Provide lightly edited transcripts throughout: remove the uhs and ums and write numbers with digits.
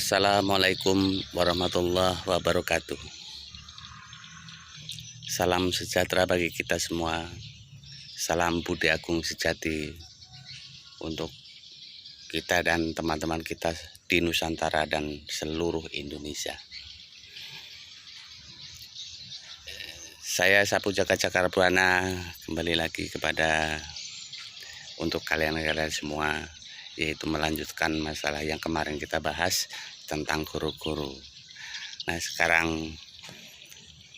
Assalamualaikum warahmatullahi wabarakatuh. Salam sejahtera bagi kita semua. Salam Budi Agung sejati untuk kita dan teman-teman kita di Nusantara dan seluruh Indonesia. Saya Sapu Jaka Cakar Buana kembali lagi kepada untuk kalian-kalian semua, yaitu melanjutkan masalah yang kemarin kita bahas tentang guru-guru. Nah, sekarang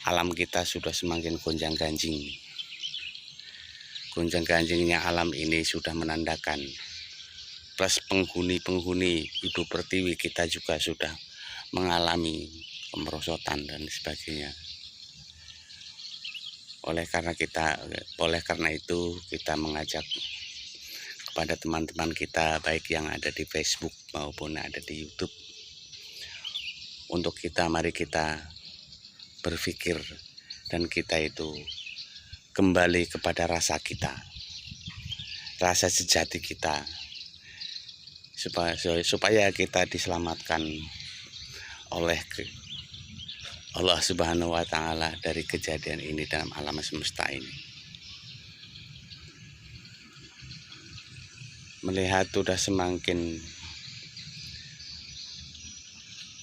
alam kita sudah semakin gonjang-ganjing. Gonjang-ganjingnya alam ini sudah menandakan, plus penghuni-penghuni Ibu Pertiwi kita juga sudah mengalami kemerosotan dan sebagainya. Oleh karena itu kita mengajak kepada teman-teman kita, baik yang ada di Facebook maupun ada di YouTube, untuk mari kita berpikir dan kita itu kembali kepada rasa kita, rasa sejati kita, supaya kita diselamatkan oleh Allah Subhanahu wa Ta'ala dari kejadian ini dalam alam semesta ini. Melihat sudah semakin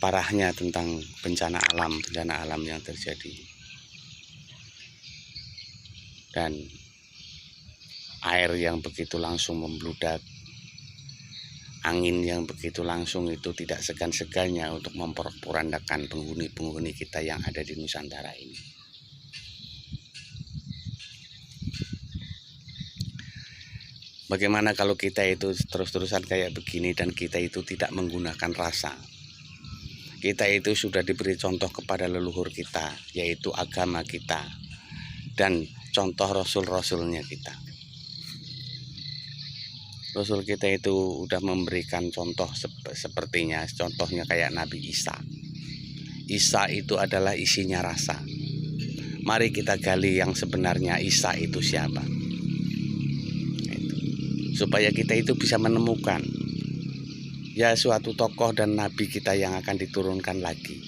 parahnya tentang bencana alam yang terjadi, dan air yang begitu langsung membludak, angin yang begitu langsung, itu tidak segan-segannya untuk memporak-porandakan penghuni-penghuni kita yang ada di Nusantara ini. Bagaimana kalau kita itu terus-terusan kayak begini dan kita itu tidak menggunakan rasa? Kita itu sudah diberi contoh kepada leluhur kita, yaitu agama kita dan contoh rasul-rasulnya kita. Rasul kita itu sudah memberikan contoh sepertinya, contohnya kayak Nabi Isa. Isa itu adalah isinya rasa. Mari kita gali yang sebenarnya Isa itu siapa, supaya kita itu bisa menemukan ya suatu tokoh dan nabi kita yang akan diturunkan lagi.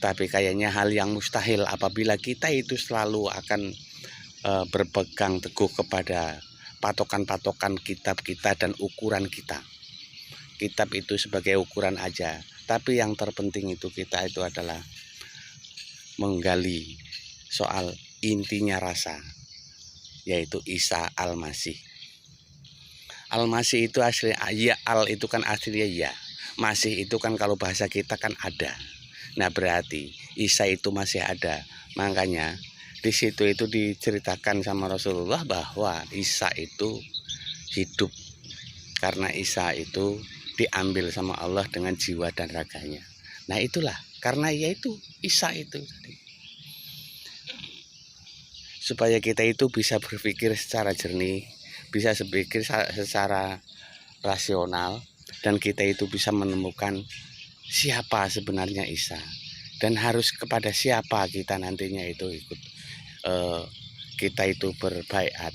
Tapi kayaknya hal yang mustahil apabila kita itu selalu akan berpegang teguh kepada patokan-patokan kitab kita dan ukuran kita. Kitab itu sebagai ukuran aja, tapi yang terpenting itu kita itu adalah menggali soal intinya rasa, yaitu Isa Al-Masih. Al-Masih itu asli ya, al itu kan aslinya ya, masih itu kan kalau bahasa kita kan ada. Nah, berarti Isa itu masih ada. Makanya di situ itu diceritakan sama Rasulullah bahwa Isa itu hidup, karena Isa itu diambil sama Allah dengan jiwa dan raganya. Nah, itulah karena yaitu Isa itu tadi, supaya kita itu bisa berpikir secara jernih, bisa berpikir secara rasional, dan kita itu bisa menemukan siapa sebenarnya Isa, dan harus kepada siapa kita nantinya itu ikut kita itu berbaiat.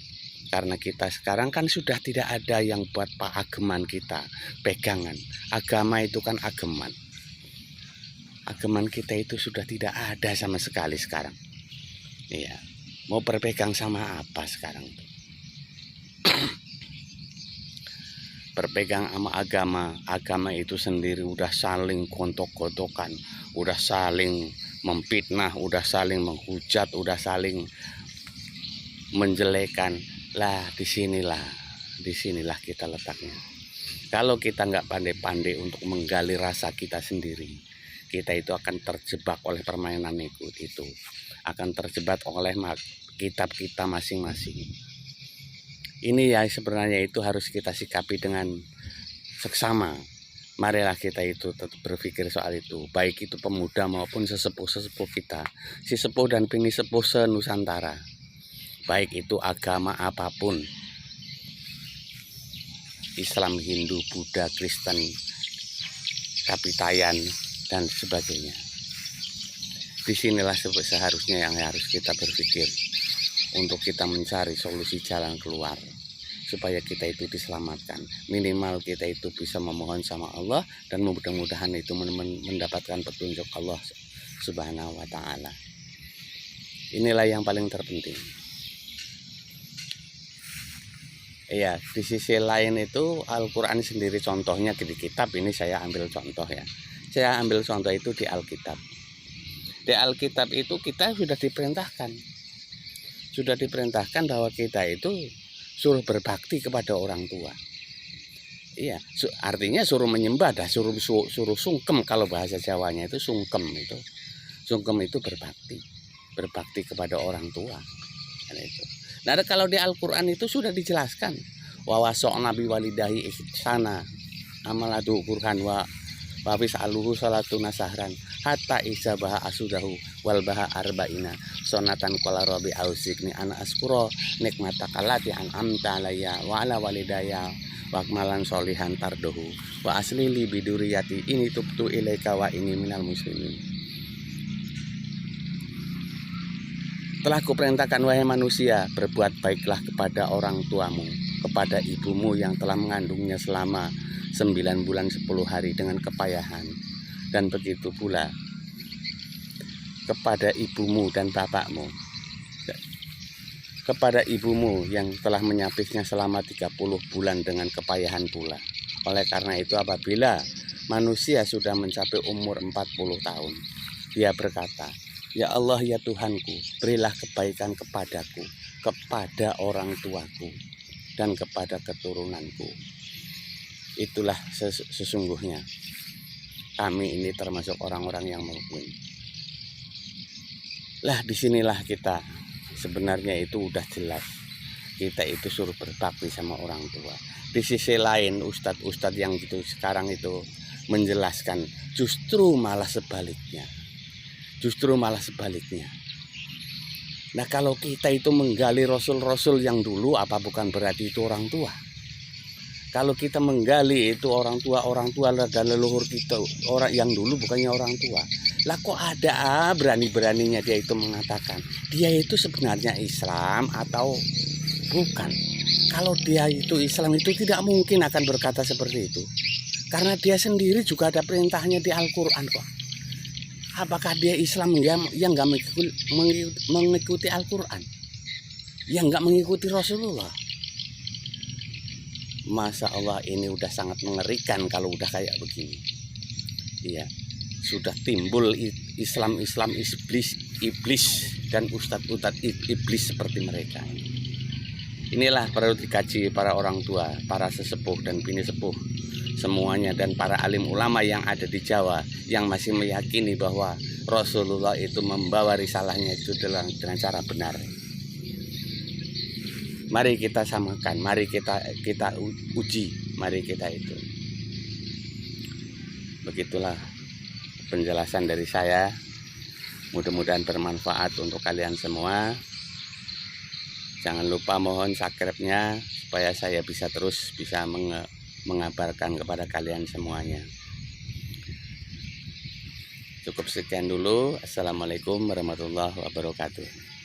Karena kita sekarang kan sudah tidak ada yang buat ageman kita pegangan. Agama itu kan ageman. Ageman kita itu sudah tidak ada sama sekali sekarang. Iya, mau berpegang sama apa sekarang? Berpegang sama agama itu sendiri udah saling gontok-gontokan, udah saling memfitnah, udah saling menghujat, udah saling menjelekan. Lah, disinilah kita letaknya. Kalau kita nggak pandai-pandai untuk menggali rasa kita sendiri, kita itu akan terjebak oleh permainan itu, akan terjebak oleh kitab kita masing-masing. Ini ya sebenarnya itu harus kita sikapi dengan seksama. Marilah kita itu tetap berpikir soal itu, baik itu pemuda maupun sesepuh-sesepuh kita, si sepuh dan bini sepuh se-Nusantara, baik itu agama apapun, Islam, Hindu, Buddha, Kristen, Kapitayan dan sebagainya. Disinilah seharusnya yang harus kita berpikir untuk kita mencari solusi jalan keluar, supaya kita itu diselamatkan. Minimal kita itu bisa memohon sama Allah dan mudah-mudahan itu mendapatkan petunjuk Allah Subhanahu wa taala. Inilah yang paling terpenting. Iya, di sisi lain itu Al-Quran sendiri contohnya di kitab ini saya ambil contoh ya. Saya ambil contoh itu di Alkitab. Di Alkitab itu kita sudah diperintahkan bahwa kita itu suruh berbakti kepada orang tua. Iya, artinya suruh menyembah dah, suruh sungkem, kalau bahasa Jawanya itu sungkem itu. Sungkem itu berbakti kepada orang tua. Nah, kalau di Al-Quran itu sudah dijelaskan wa wasokna bi walidahi ihsana amaladu Qur'an wa wafis aluhu salatu nasahran hatta isa baha asudahu wal baha arba'ina sonatan qala rabbi ausikni ana askuro nikmatakalati an amta alayya wa ala walidaya wa akmalan solihan tardohu wa asli li biduriyati ini tubtu ilaika wa ini minal muslimin. Telah kuperintahkan wahai manusia, berbuat baiklah kepada orang tuamu, kepada ibumu yang telah mengandungnya selama 9 bulan 10 hari dengan kepayahan. Dan begitu pula kepada ibumu dan bapakmu. Kepada ibumu yang telah menyapihnya selama 30 bulan dengan kepayahan pula. Oleh karena itu apabila manusia sudah mencapai umur 40 tahun, dia berkata, ya Allah ya Tuhanku, berilah kebaikan kepadaku, kepada orang tuaku, dan kepada keturunanku. Itulah sesungguhnya kami ini termasuk orang-orang yang mukmin. Lah disinilah kita sebenarnya itu udah jelas. Kita itu suruh berbakti sama orang tua. Di sisi lain ustadz-ustadz yang gitu sekarang itu menjelaskan justru malah sebaliknya. Nah kalau kita itu menggali rasul-rasul yang dulu, apa bukan berarti itu orang tua? Kalau kita menggali itu orang tua dan leluhur kita, orang yang dulu bukannya orang tua. Lah kok ada berani-beraninya dia itu mengatakan dia itu sebenarnya Islam atau bukan? Kalau dia itu Islam itu tidak mungkin akan berkata seperti itu. Karena dia sendiri juga ada perintahnya di Al-Quran kok. Apakah dia Islam yang nggak mengikuti Al-Quran, yang nggak mengikuti Rasulullah? Masya Allah, ini udah sangat mengerikan kalau udah kayak begini. Iya, sudah timbul Islam iblis dan ustadz iblis seperti mereka. Inilah perlu dikaji para orang tua, para sesepuh dan bini sepuh semuanya, dan para alim ulama yang ada di Jawa yang masih meyakini bahwa Rasulullah itu membawa risalahnya itu dengan cara benar. Mari kita samakan, mari kita uji, mari kita itu. Begitulah penjelasan dari saya. Mudah-mudahan bermanfaat untuk kalian semua. Jangan lupa mohon subscribe-nya supaya saya bisa mengabarkan kepada kalian semuanya. Cukup sekian dulu. Assalamualaikum warahmatullahi wabarakatuh.